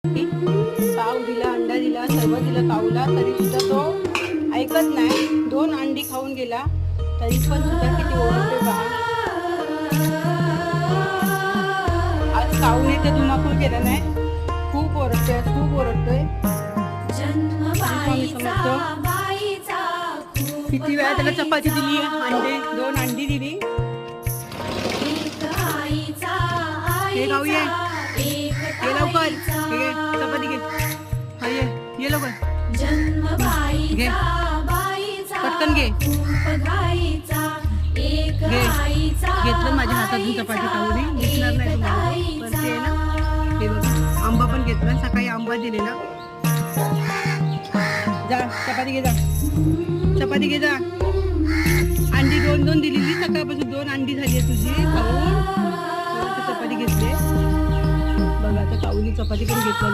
पाव दिला, अंडा दिला, सर्व दिलं काऊला, तरी सुद्धा तो ऐकत नाही. 2 अंडी खाऊन गेला तरी पण सुद्धा किती ओरडते पहा. आज काऊने ते धुमाकूळ केलं नाही. खूप ओरडतोय, खूप ओरडतोय. किती वेळा त्याला चपाती दिली, अंडे 2 अंडी दिली. हे गाऊ ये लवकर, चपाती घे, ये लवकर घे, पटकन घे. घेतलं माझ्या हातातून चपाती काऊने, दिसणार नाही तुम्हाला पण ते ना. हे बघा आंबा पण घेतला, सकाळी आंबा दिलेला. जा चपाती घे, जा चपाती घे, जा. अंडी 2 दिलेली सकाळपासून, 2 अंडी झाली आहे तुझी खाऊन. चपाती घेतली बघा. आता काऊनी चपाती पण घेतलं.